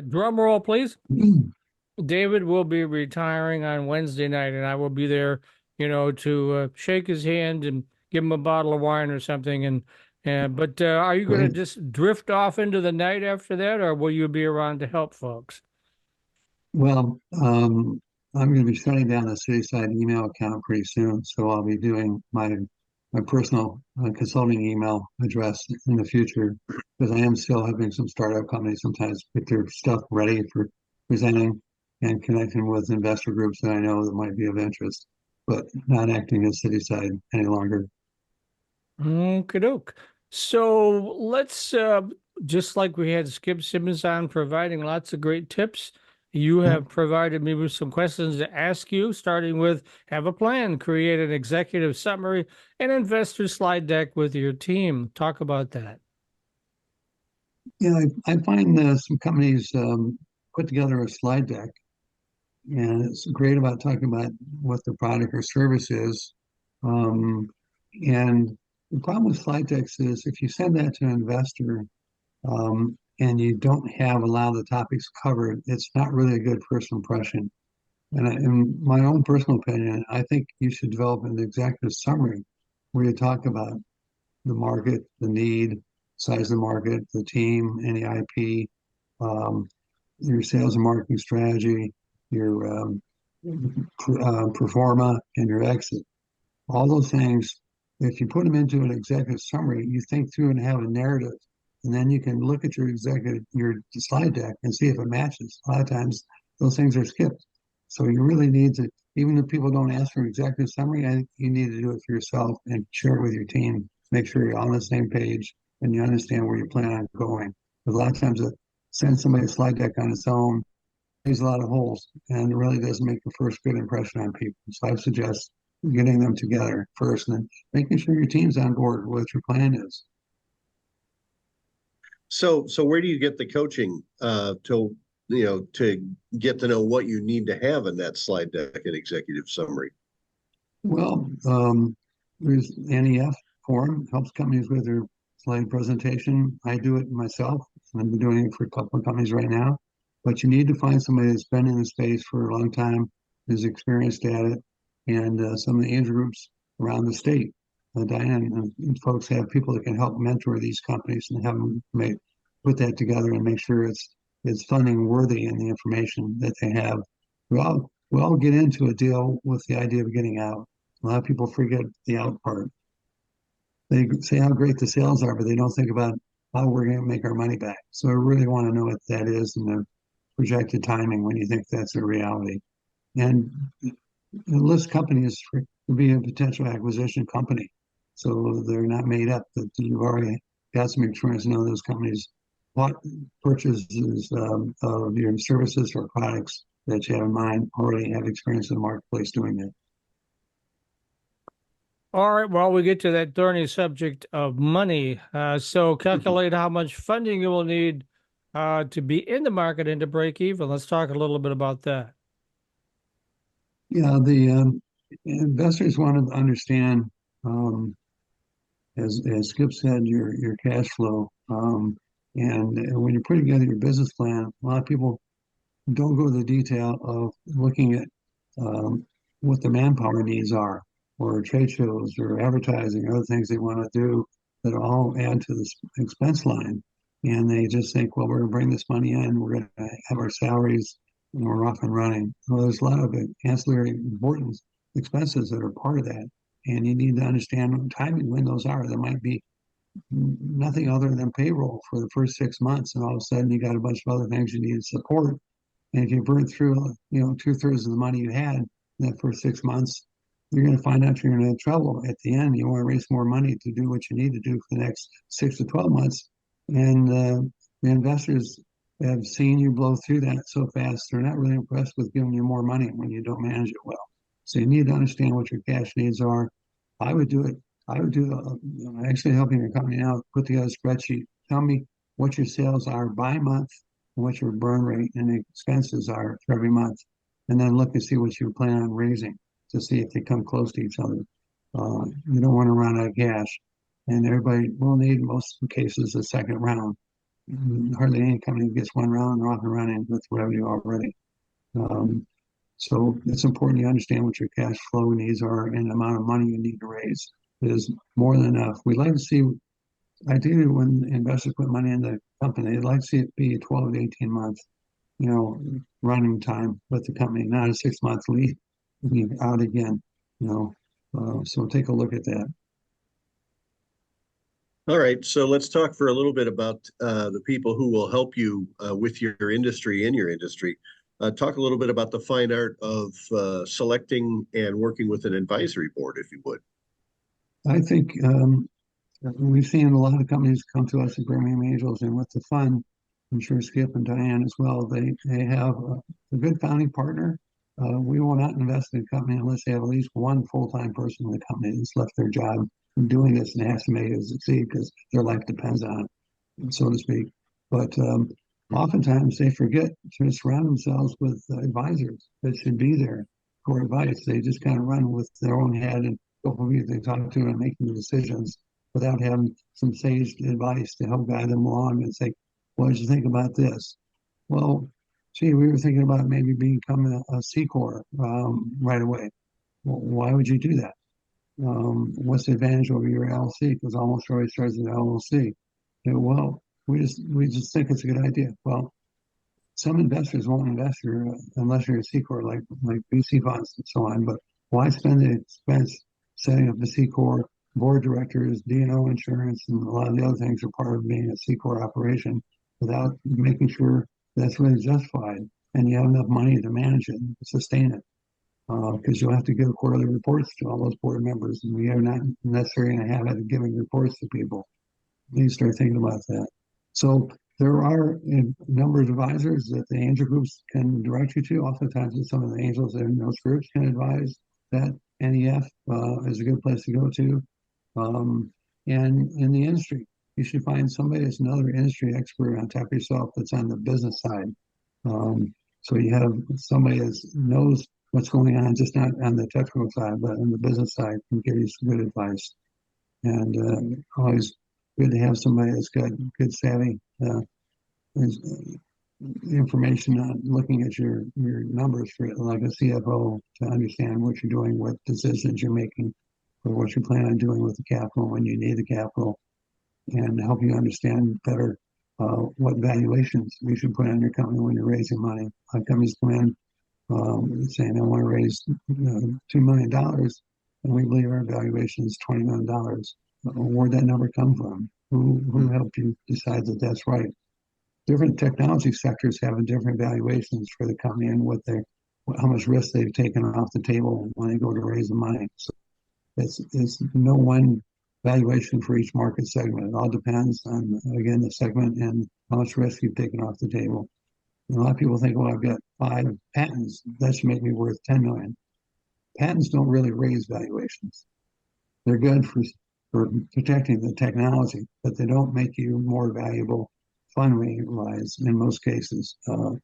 Drum roll, please. David will be retiring on Wednesday night, and I will be there, to shake his hand and give him a bottle of wine or something. But are you going to Great. just drift off into the night after that, or will you be around to help folks? Well, I'm going to be shutting down the CitySide email account pretty soon, so I'll be doing my personal consulting email address in the future because I am still having some startup companies sometimes get their stuff ready for presenting and connecting with investor groups that I know that might be of interest, but not acting as CitySide any longer. Okie doke. So let's just like we had Skip Simmons on providing lots of great tips. You Yep. have provided me with some questions to ask you, starting with have a plan, create an executive summary, and investor slide deck with your team. Talk about that. Yeah, I find some companies put together a slide deck, and it's great about talking about what the product or service is. Um, and the problem with slide decks is if you send that to an investor and you don't have a lot of the topics covered, it's not really a good first impression. And in my own personal opinion, I think you should develop an executive summary where you talk about the market, the need, size of the market, the team, any IP, um, your sales and marketing strategy, your performa, and your exit. All those things, if you put them into an executive summary, you think through and have a narrative, and then you can look at your slide deck and see if it matches. A lot of times, those things are skipped. So you really need to, even if people don't ask for an executive summary, I think you need to do it for yourself and share it with your team. Make sure you're on the same page and you understand where you plan on going. Because a lot of times, send somebody a slide deck on its own leaves a lot of holes and it really doesn't make the first good impression on people. So I suggest getting them together first and then making sure your team's on board with what your plan is. So where do you get the coaching to get to know what you need to have in that slide deck and executive summary? Well, there's NEF forum helps companies with their slide presentation. I do it myself. I'm doing it for a couple of companies right now. But you need to find somebody that's been in the space for a long time, is experienced at it, and some of the angel groups around the state. Diane and folks have people that can help mentor these companies and have them put that together and make sure it's funding worthy in the information that they have. We all get into a deal with the idea of getting out. A lot of people forget the out part. They say how great the sales are, but they don't think about how we're going to make our money back. So I really want to know what that is and the projected timing when you think that's a reality. And list companies to be a potential acquisition company. So they're not made up, that you've already got some experience to know those companies what purchases of your services or products that you have in mind already have experience in the marketplace doing that. All right, well, we get to that thorny subject of money. So calculate how much funding you will need to be in the market and to break even. Let's talk a little bit about that. Yeah, the investors want to understand, um, as Skip said, your cash flow. And when you're putting together your business plan, a lot of people don't go to the detail of looking at what the manpower needs are, or trade shows, or advertising, or other things they want to do that all add to this expense line. And they just think, well, we're going to bring this money in, we're going to have our salaries, and we're off and running. Well, there's a lot of ancillary important expenses that are part of that. And you need to understand what timing when those are. There might be nothing other than payroll for the first 6 months, and all of a sudden you got a bunch of other things you need to support. And if you burn through, 2/3 of the money you had in that first 6 months, you're going to find out you're going to have trouble at the end. You want to raise more money to do what you need to do for the next 6 to 12 months. And the investors have seen you blow through that so fast, they're not really impressed with giving you more money when you don't manage it well. So you need to understand what your cash needs are. I would do it. I would do actually helping your company now put together a spreadsheet. Tell me what your sales are by month and what your burn rate and expenses are for every month, and then look and see what you plan on raising to see if they come close to each other. You don't want to run out of cash, and everybody will need, in most cases, a second round. hardly any company gets one round and off and running with revenue already. Um, so it's important you understand what your cash flow needs are and the amount of money you need to raise is more than enough. We'd like to see, ideally, when investors put money in the company, they'd like to see it be 12 to 18 months, running time with the company, not a 6 month lead out again, you know. So take a look at that. All right, so let's talk for a little bit about the people who will help you with your industry in your industry. Talk a little bit about the fine art of selecting and working with an advisory board, if you would. I think we've seen a lot of companies come to us at Birmingham Angels, and with the fund, I'm sure Skip and Diane as well, they have a good founding partner. We will not invest in a company unless they have at least one full-time person in the company that's left their job from doing this and has to make it succeed because their life depends on it, so to speak. But oftentimes they forget to surround themselves with advisors that should be there for advice. They just kind of run with their own head and go for people they talk to and making the decisions without having some sage advice to help guide them along and say, what did you think about this? Well, gee, we were thinking about maybe becoming a C Corp right away. Well, why would you do that? What's the advantage over your LLC? Because almost always starts as an LLC. Well, we just think it's a good idea. Well, some investors won't invest here unless you're a C Corp, like VC funds and so on. But why spend the expense setting up a C Corp? Board directors, D&O insurance, and a lot of the other things are part of being a C Corp operation without making sure that's really justified and you have enough money to manage it and sustain it. Because you'll have to give quarterly reports to all those board members, and we are not necessarily going to have it giving reports to people. Please start thinking about that. So there are a number of advisors that the angel groups can direct you to. Oftentimes, some of the angels in those groups can advise that. NEF is a good place to go to. And in the industry, you should find somebody that's another industry expert on top of yourself that's on the business side. So you have somebody that knows what's going on, just not on the technical side, but on the business side, can give you some good advice. And always good to have somebody that's got good savvy information on looking at your numbers for like a CFO to understand what you're doing, what decisions you're making, or what you plan on doing with the capital when you need the capital, and help you understand better what valuations you should put on your company when you're raising money. Companies come in saying I want to raise $2 million, and we believe our valuation is $20 million. Where'd that number come from? Who helped you decide that that's right? Different technology sectors have different valuations for the company and how much risk they've taken off the table when they go to raise the money. So it's no one valuation for each market segment. It all depends on, again, the segment and how much risk you've taken off the table. And a lot of people think, well, I've got 5 patents. That should make me worth 10 million. Patents don't really raise valuations. They're good for protecting the technology, but they don't make you more valuable fundraising-wise in most cases.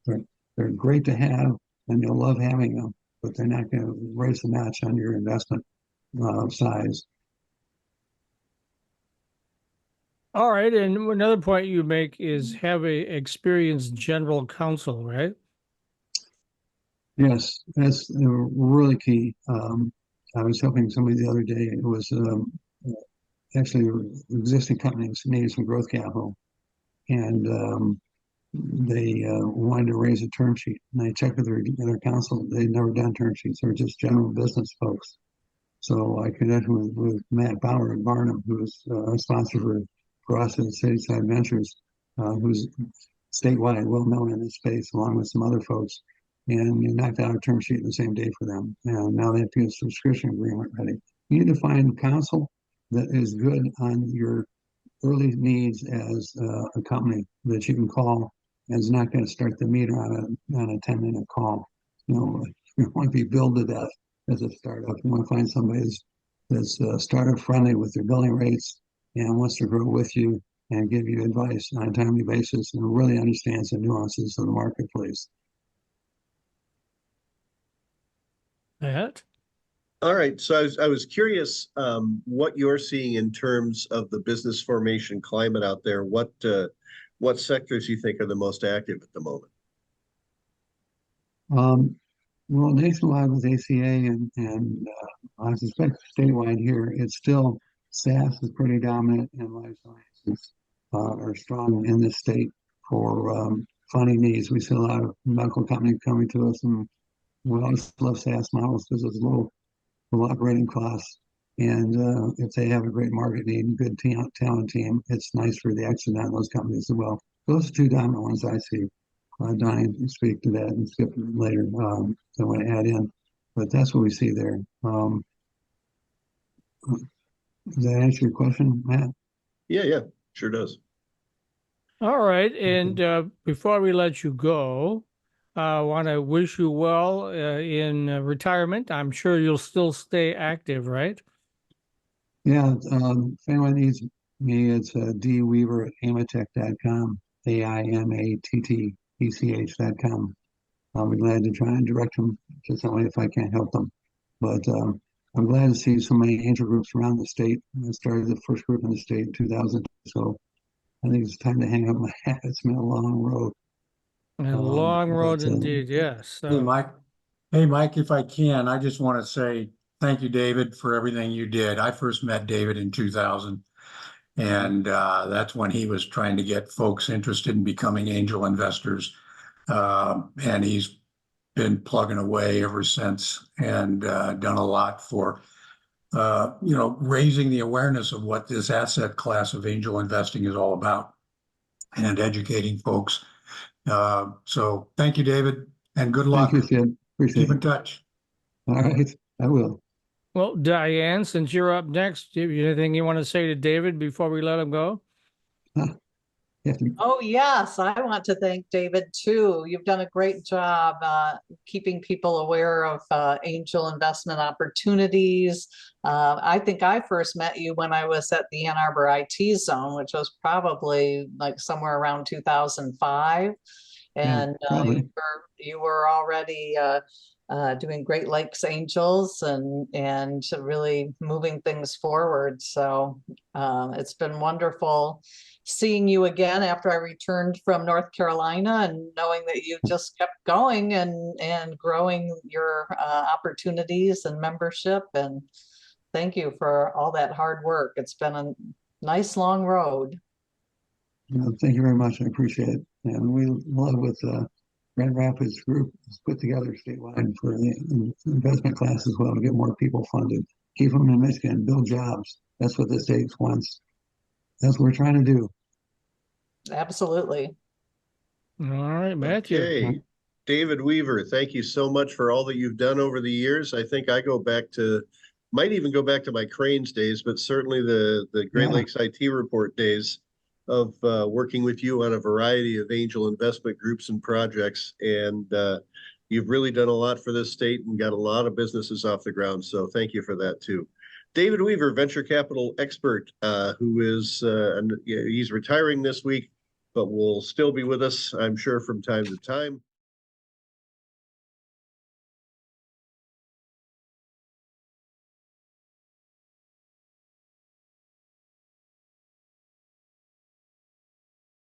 They're great to have, and you'll love having them, but they're not going to raise the match on your investment size. All right. And another point you make is have a experienced general counsel, right? Yes, that's really key. I was helping somebody the other day. It was actually existing companies needed some growth capital, and they wanted to raise a term sheet. And I checked with their counsel. They'd never done term sheets. They were just general business folks. So I connected with Matt Bauer at Barnum, who's a sponsor for us at CitySide Ventures, who's statewide, well known in this space, along with some other folks. And we knocked out a term sheet the same day for them. And now they have to get a subscription agreement ready. You need to find counsel that is good on your early needs as a company that you can call and is not going to start the meter on a 10-minute call. You want to be billed to death as a startup. You want to find somebody that's startup friendly with their billing rates and wants to grow with you and give you advice on a timely basis and really understands the nuances of the marketplace. That. All right. So I was curious what you're seeing in terms of the business formation climate out there. What what sectors you think are the most active at the moment? Well, nationwide with ACA and I suspect statewide here, it's still SaaS is pretty dominant and life sciences are strong in this state for funding needs. We see a lot of medical companies coming to us, and we always love SaaS models because it's low operating costs. And if they have a great market need and good talent team, it's nice for the exit on those companies as well. Those are two dominant ones I see. Donnie can speak to that and skip later. I want to add in, but that's what we see there. Does that answer your question, Matt? Yeah, sure does. All right. And before we let you go, I want to wish you well in retirement. I'm sure you'll still stay active, right? Yeah. If anyone needs me, it's D Weaver at AIMATech.com, AIMATTECH.com. I'll be glad to try and direct them to somebody if I can't help them. But I'm glad to see so many angel groups around the state. I started the first group in the state in 2000. So I think it's time to hang up my hat. It's been a long road. A long But road indeed, yes. Hey, Mike. Hey, Mike, if I can, I just want to say thank you, David, for everything you did. I first met David in 2000, and that's when he was trying to get folks interested in becoming angel investors. And he's been plugging away ever since and done a lot for, raising the awareness of what this asset class of angel investing is all about and educating folks. So thank you, David, and good luck. thank you, Sid. Appreciate Keep in it. touch. All right, I will. Well, Diane, since you're up next, do you have anything you want to say to David before we let him go? You have to, Oh, yes, I want to thank David too. You've done a great job keeping people aware of angel investment opportunities. I think I first met you when I was at the Ann Arbor IT Zone, which was probably like somewhere around 2005. And probably. you were already doing Great Lakes Angels and really moving things forward. So it's been wonderful seeing you again after I returned from North Carolina and knowing that you just kept going and growing your opportunities and membership. And thank you for all that hard work. It's been a nice long road. Thank you very much. I appreciate it. And we love with Grand Rapids Group is put together statewide for the investment class as well to get more people funded, keep them in Michigan, build jobs. That's what the state wants. That's what we're trying to do. Absolutely. All right, Matthew. Okay. David Weaver, thank you so much for all that you've done over the years. I think I might even go back to my Cranes days, but certainly the Great Lakes IT Report days of working with you on a variety of angel investment groups and projects. And you've really done a lot for this state and got a lot of businesses off the ground. So thank you for that too. David Weaver, venture capital expert, who is he's retiring this week, but will still be with us, I'm sure, from time to time.